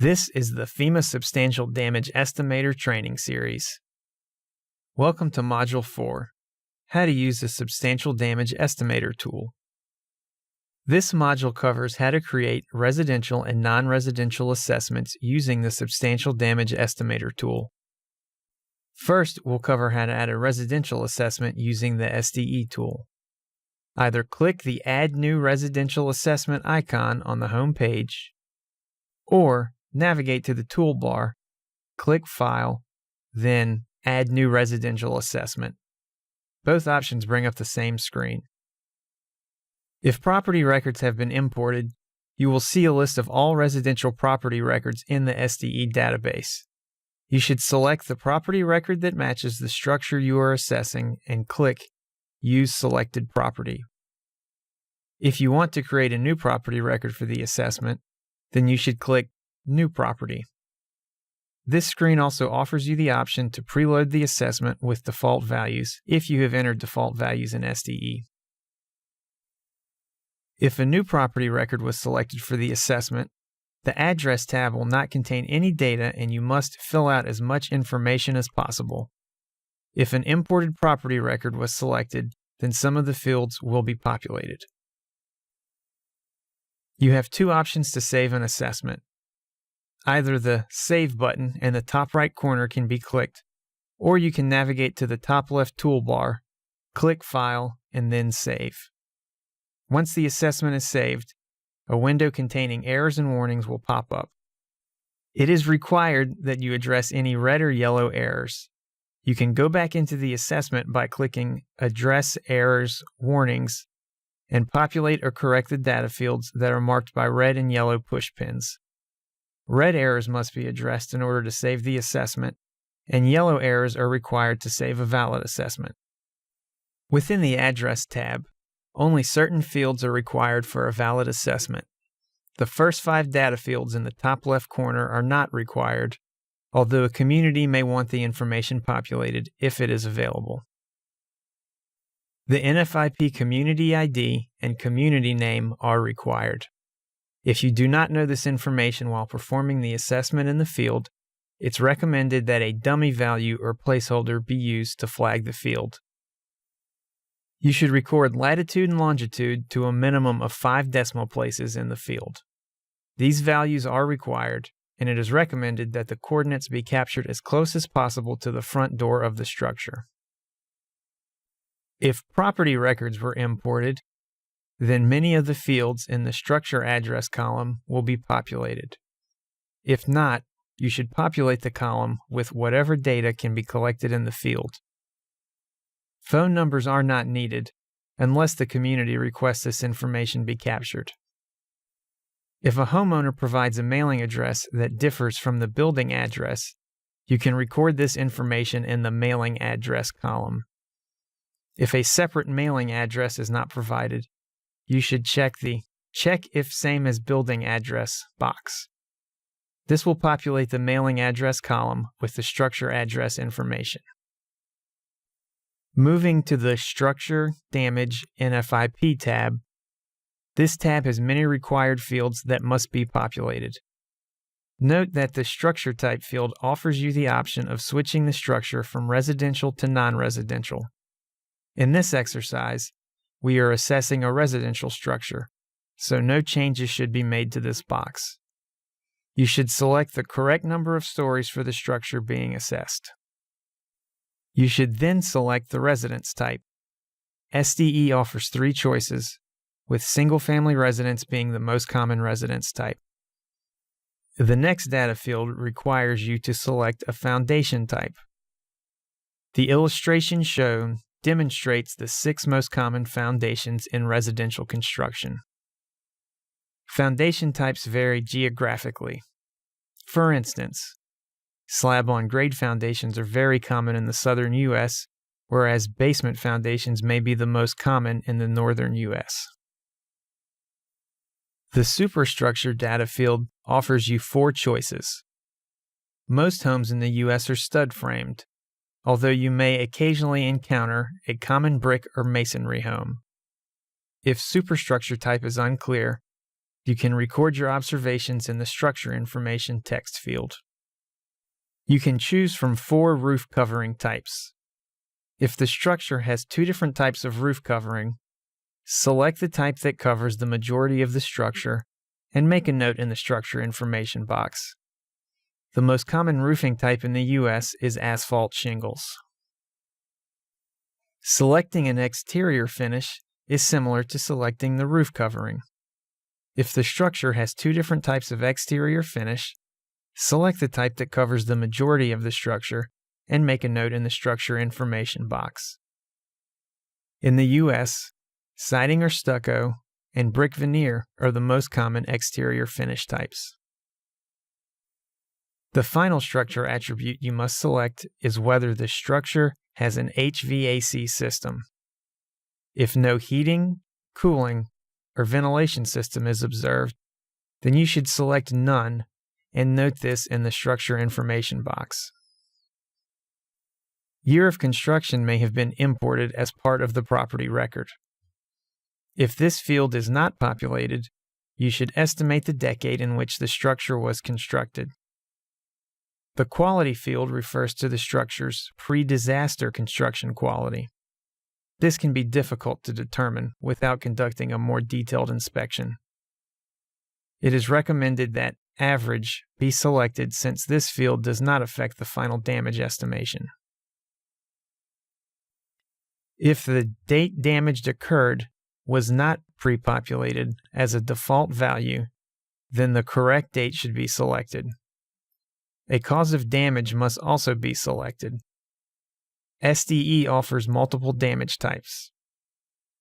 This is the FEMA Substantial Damage Estimator Training Series. Welcome to Module 4, How to Use the Substantial Damage Estimator Tool. This module covers how to create residential and non-residential assessments using the Substantial Damage Estimator Tool. First, we'll cover how to add a residential assessment using the SDE Tool. Either click the Add New Residential Assessment icon on the home page, or navigate to the toolbar, click File, then Add New Residential Assessment. Both options bring up the same screen. If property records have been imported, you will see a list of all residential property records in the SDE database. You should select the property record that matches the structure you are assessing and click Use Selected Property. If you want to create a new property record for the assessment, then you should click New Property. This screen also offers you the option to preload the assessment with default values if you have entered default values in SDE. If a new property record was selected for the assessment, the Address tab will not contain any data and you must fill out as much information as possible. If an imported property record was selected, then some of the fields will be populated. You have two options to save an assessment. Either the Save button in the top right corner can be clicked, or you can navigate to the top left toolbar, click File, and then Save. Once the assessment is saved, a window containing errors and warnings will pop up. It is required that you address any red or yellow errors. You can go back into the assessment by clicking Address Errors, Warnings, and populate or correct the data fields that are marked by red and yellow push pins. Red errors must be addressed in order to save the assessment, and yellow errors are required to save a valid assessment. Within the Address tab, only certain fields are required for a valid assessment. The first 5 data fields in the top left corner are not required, although a community may want the information populated if it is available. The Nfip community ID and community name are required. If you do not know this information while performing the assessment in the field, it's recommended that a dummy value or placeholder be used to flag the field. You should record latitude and longitude to a minimum of 5 decimal places in the field. These values are required, and it is recommended that the coordinates be captured as close as possible to the front door of the structure. If property records were imported, then many of the fields in the structure address column will be populated. If not, you should populate the column with whatever data can be collected in the field. Phone numbers are not needed unless the community requests this information be captured. If a homeowner provides a mailing address that differs from the building address, you can record this information in the mailing address column. If a separate mailing address is not provided, you should check the Check if Same as Building Address box. This will populate the mailing address column with the structure address information. Moving to the Structure Damage Nfip tab, this tab has many required fields that must be populated. Note that the Structure Type field offers you the option of switching the structure from residential to non-residential. In this exercise, we are assessing a residential structure, so no changes should be made to this box. You should select the correct number of stories for the structure being assessed. You should then select the residence type. SDE offers 3 choices, with single-family residence being the most common residence type. The next data field requires you to select a foundation type. The illustration shown demonstrates the 6 most common foundations in residential construction. Foundation types vary geographically. For instance, slab-on-grade foundations are very common in the southern U.S., whereas basement foundations may be the most common in the northern U.S. The Superstructure data field offers you 4 choices. Most homes in the U.S. are stud-framed, although you may occasionally encounter a common brick or masonry home. If superstructure type is unclear, You can record your observations in the structure information text field. You can choose from 4 roof covering types. If the structure has 2 different types of roof covering, select the type that covers the majority of the structure and make a note in the structure information box. The most common roofing type in the U.S. is asphalt shingles. Selecting an exterior finish is similar to selecting the roof covering. If the structure has 2 different types of exterior finish, select the type that covers the majority of the structure and make a note in the structure information box. In the U.S., siding or stucco and brick veneer are the most common exterior finish types. The final structure attribute you must select is whether the structure has an HVAC system. If no heating, cooling, or ventilation system is observed, then you should select none and note this in the structure information box. Year of construction may have been imported as part of the property record. If this field is not populated, you should estimate the decade in which the structure was constructed. The quality field refers to the structure's pre-disaster construction quality. This can be difficult to determine without conducting a more detailed inspection. It is recommended that average be selected since this field does not affect the final damage estimation. If the date damage occurred was not pre-populated as a default value, then the correct date should be selected. A cause of damage must also be selected. SDE offers multiple damage types: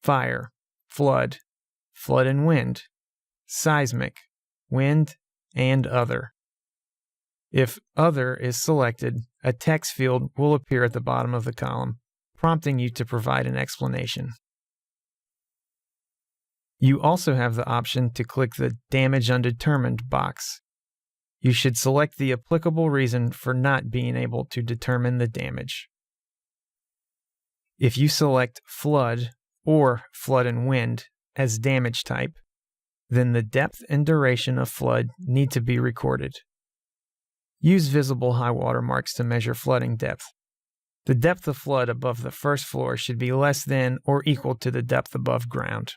fire, flood, flood and wind, seismic, wind, and other. If other is selected, a text field will appear at the bottom of the column, prompting you to provide an explanation. You also have the option to click the Damage Undetermined box. You should select the applicable reason for not being able to determine the damage. If you select flood or flood and wind as damage type, then the depth and duration of flood need to be recorded. Use visible high water marks to measure flooding depth. The depth of flood above the first floor should be less than or equal to the depth above ground.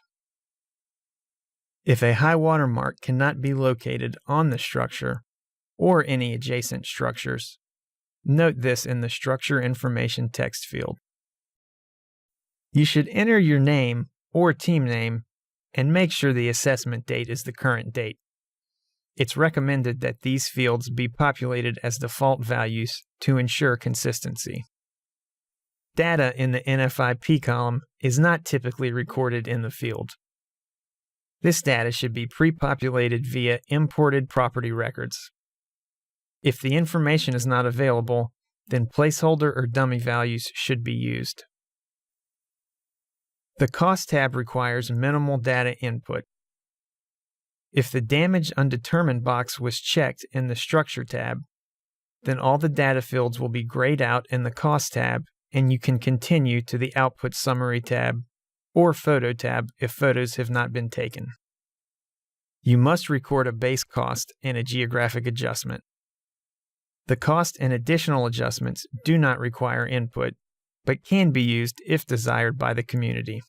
If a high water mark cannot be located on the structure or any adjacent structures, note this in the structure information text field. You should enter your name or team name and make sure the assessment date is the current date. It's recommended that these fields be populated as default values to ensure consistency. Data in the Nfip column is not typically recorded in the field. This data should be pre-populated via imported property records. If the information is not available, then placeholder or dummy values should be used. The Cost tab requires minimal data input. If the Damage Undetermined box was checked in the Structure tab, then all the data fields will be grayed out in the Cost tab, and you can continue to the Output Summary tab or Photo tab if photos have not been taken. You must record a base cost and a geographic adjustment. The cost and additional adjustments do not require input, but can be used if desired by the community.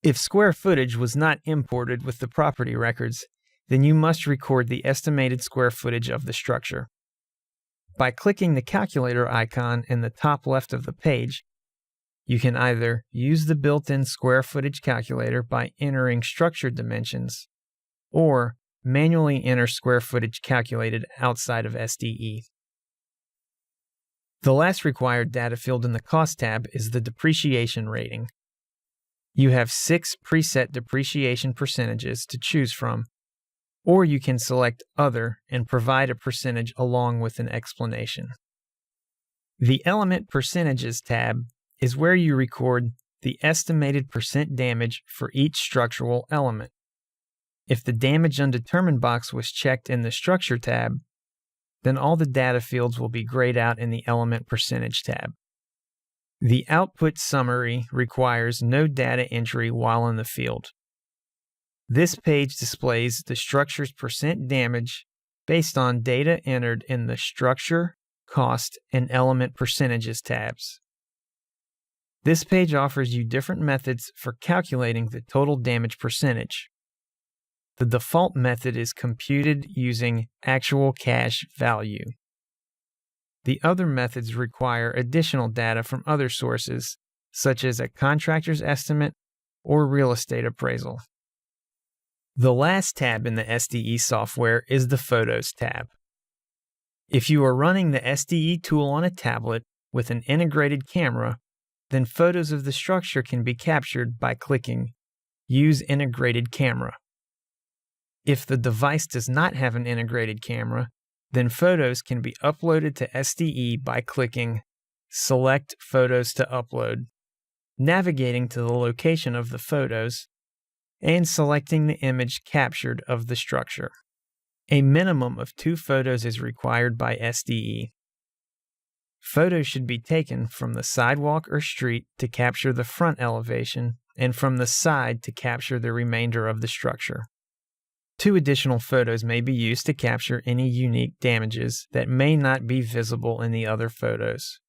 If square footage was not imported with the property records, then you must record the estimated square footage of the structure. By clicking the calculator icon in the top left of the page, you can either use the built-in square footage calculator by entering structure dimensions, or manually enter square footage calculated outside of SDE. The last required data field in the Cost tab is the Depreciation Rating. You have 6 preset depreciation percentages to choose from, or you can select Other and provide a percentage along with an explanation. The Element Percentages tab is where you record the estimated percent damage for each structural element. If the Damage Undetermined box was checked in the Structure tab, then all the data fields will be grayed out in the Element Percentage tab. The Output Summary requires no data entry while in the field. This page displays the structure's percent damage based on data entered in the Structure, Cost, and Element Percentages tabs. This page offers you different methods for calculating the total damage percentage. The default method is computed using actual cash value. The other methods require additional data from other sources, such as a contractor's estimate or real estate appraisal. The last tab in the SDE software is the Photos tab. If you are running the SDE tool on a tablet with an integrated camera, then photos of the structure can be captured by clicking Use Integrated Camera. If the device does not have an integrated camera, then photos can be uploaded to SDE by clicking Select Photos to Upload, navigating to the location of the photos, and selecting the image captured of the structure. A minimum of 2 photos is required by SDE. Photos should be taken from the sidewalk or street to capture the front elevation and from the side to capture the remainder of the structure. 2 additional photos may be used to capture any unique damages that may not be visible in the other photos.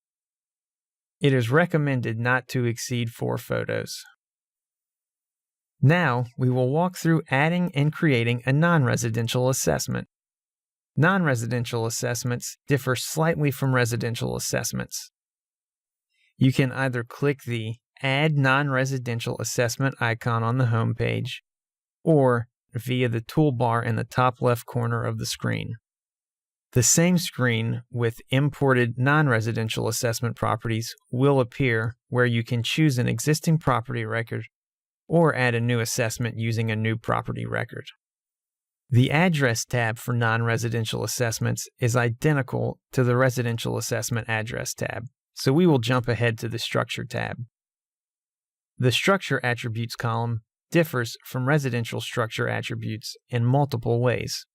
It is recommended not to exceed 4 photos. Now, we will walk through adding and creating a non-residential assessment. Non-residential assessments differ slightly from residential assessments. You can either click the Add Non-Residential Assessment icon on the home page, or via the toolbar in the top left corner of the screen. The same screen with imported non-residential assessment properties will appear where you can choose an existing property record or add a new assessment using a new property record. The Address tab for non-residential assessments is identical to the Residential Assessment Address tab, so we will jump ahead to the Structure tab. The Structure Attributes column differs from residential structure attributes in multiple ways.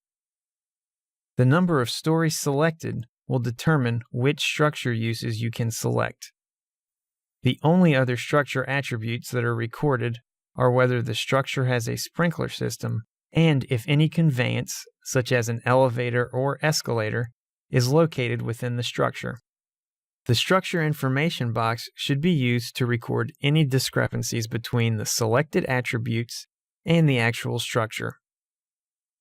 The number of stories selected will determine which structure uses you can select. The only other structure attributes that are recorded are whether the structure has a sprinkler system and if any conveyance, such as an elevator or escalator, is located within the structure. The structure information box should be used to record any discrepancies between the selected attributes and the actual structure.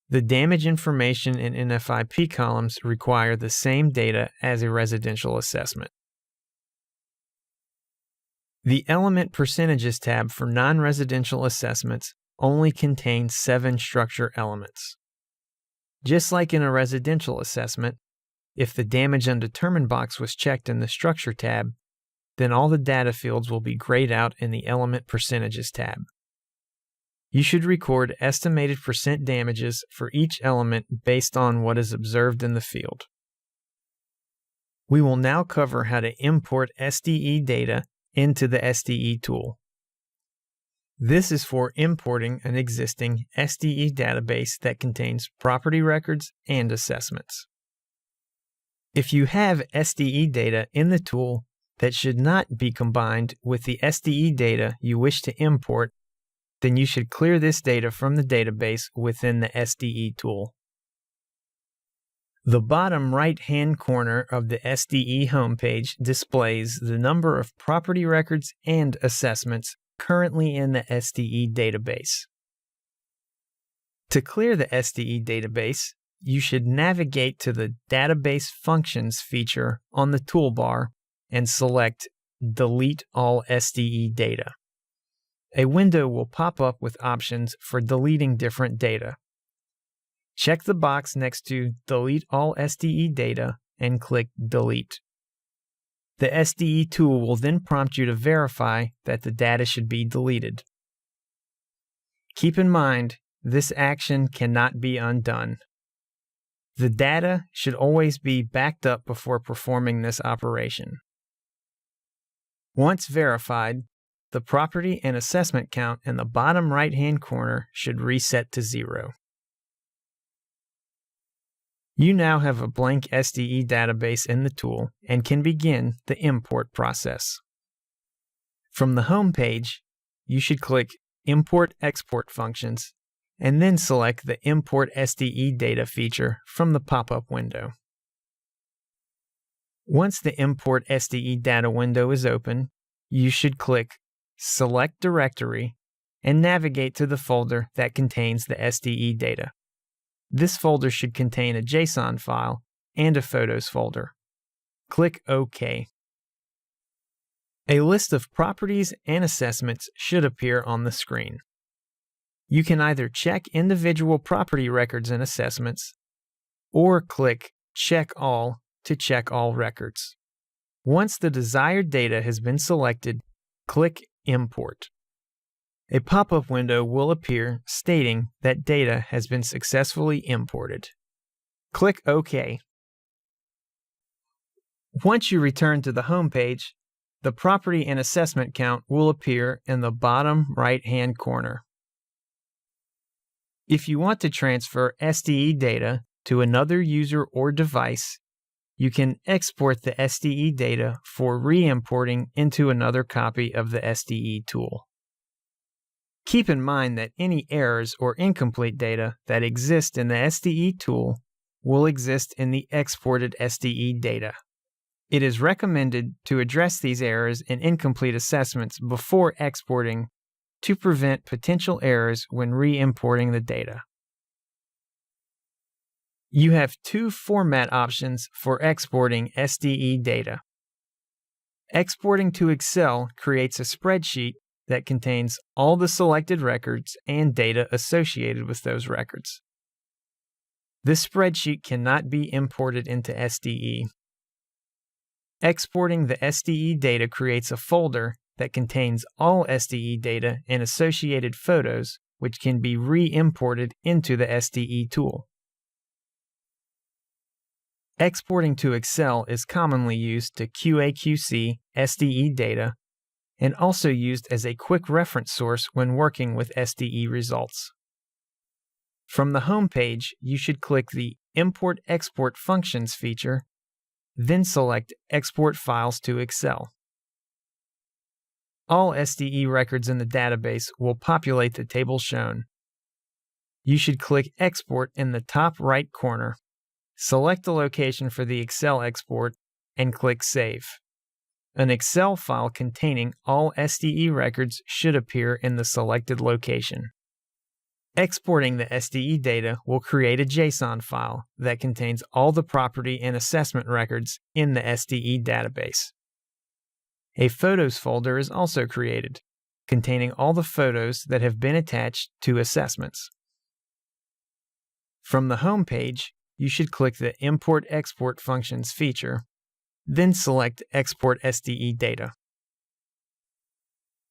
The damage information and Nfip columns require the same data as a residential assessment. The Element Percentages tab for non-residential assessments only contains 7 structure elements. Just like in a residential assessment, if the Damage Undetermined box was checked in the Structure tab, then all the data fields will be grayed out in the Element Percentages tab. You should record estimated percent damages for each element based on what is observed in the field. We will now cover how to import SDE data into the SDE tool. This is for importing an existing SDE database that contains property records and assessments. If you have SDE data in the tool that should not be combined with the SDE data you wish to import, then you should clear this data from the database within the SDE tool. The bottom right-hand corner of the SDE homepage displays the number of property records and assessments currently in the SDE database. To clear the SDE database, you should navigate to the Database Functions feature on the toolbar and select Delete All SDE Data. A window will pop up with options for deleting different data. Check the box next to Delete All SDE Data and click Delete. The SDE tool will then prompt you to verify that the data should be deleted. Keep in mind, this action cannot be undone. The data should always be backed up before performing this operation. Once verified, the property and assessment count in the bottom right-hand corner should reset to 0. You now have a blank SDE database in the tool and can begin the import process. From the home page, you should click Import Export Functions and then select the Import SDE Data feature from the pop-up window. Once the Import SDE Data window is open, you should click Select Directory and navigate to the folder that contains the SDE data. This folder should contain a JSON file and a Photos folder. Click OK. A list of properties and assessments should appear on the screen. You can either check individual property records and assessments, or click Check All to check all records. Once the desired data has been selected, click Import. A pop-up window will appear stating that data has been successfully imported. Click OK. Once you return to the home page, the property and assessment count will appear in the bottom right-hand corner. If you want to transfer SDE data to another user or device, you can export the SDE data for re-importing into another copy of the SDE tool. Keep in mind that any errors or incomplete data that exist in the SDE tool will exist in the exported SDE data. It is recommended to address these errors and incomplete assessments before exporting to prevent potential errors when re-importing the data. You have two format options for exporting SDE data. Exporting to Excel creates a spreadsheet that contains all the selected records and data associated with those records. This spreadsheet cannot be imported into SDE. Exporting the SDE data creates a folder that contains all SDE data and associated photos, which can be re-imported into the SDE tool. Exporting to Excel is commonly used to QA/QC SDE data and also used as a quick reference source when working with SDE results. From the home page, you should click the Import/Export Functions feature, then select Export Files to Excel. All SDE records in the database will populate the table shown. You should click Export in the top right corner. Select the location for the Excel export and click Save. An Excel file containing all SDE records should appear in the selected location. Exporting the SDE data will create a JSON file that contains all the property and assessment records in the SDE database. A Photos folder is also created, containing all the photos that have been attached to assessments. From the home page, you should click the Import/Export Functions feature, then select Export SDE Data.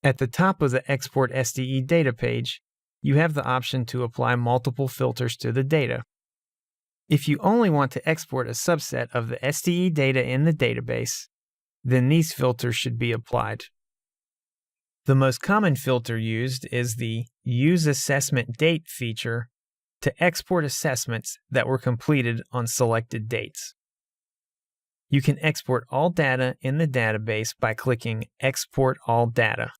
At the top of the Export SDE Data page, you have the option to apply multiple filters to the data. If you only want to export a subset of the SDE data in the database, then these filters should be applied. The most common filter used is the Use Assessment Date feature to export assessments that were completed on selected dates. You can export all data in the database by clicking Export All Data.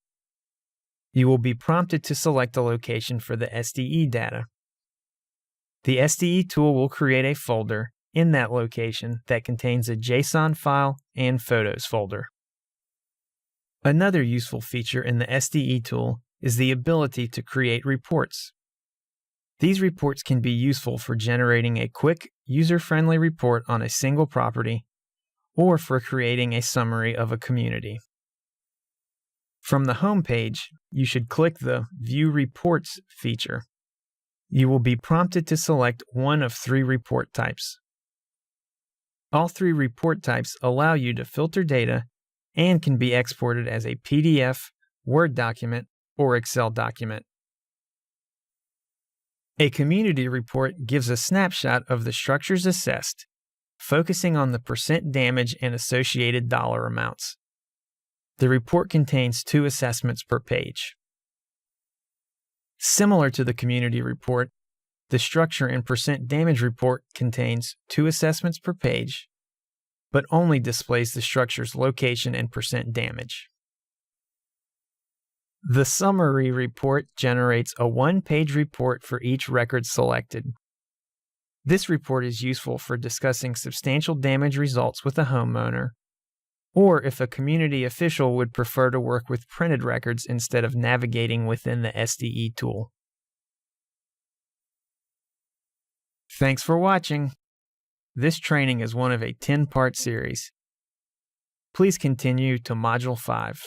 You will be prompted to select a location for the SDE data. The SDE tool will create a folder in that location that contains a JSON file and Photos folder. Another useful feature in the SDE tool is the ability to create reports. These reports can be useful for generating a quick, user-friendly report on a single property or for creating a summary of a community. From the home page, you should click the View Reports feature. You will be prompted to select one of three report types. All three report types allow you to filter data and can be exported as a PDF, Word document, or Excel document. A community report gives a snapshot of the structures assessed, focusing on the percent damage and associated dollar amounts. The report contains 2 assessments per page. Similar to the community report, the structure and percent damage report contains 2 assessments per page, but only displays the structure's location and percent damage. The summary report generates a one-page report for each record selected. This report is useful for discussing substantial damage results with a homeowner, or if a community official would prefer to work with printed records instead of navigating within the SDE tool. Thanks for watching. This training is one of a 10-part series. Please continue to Module 5.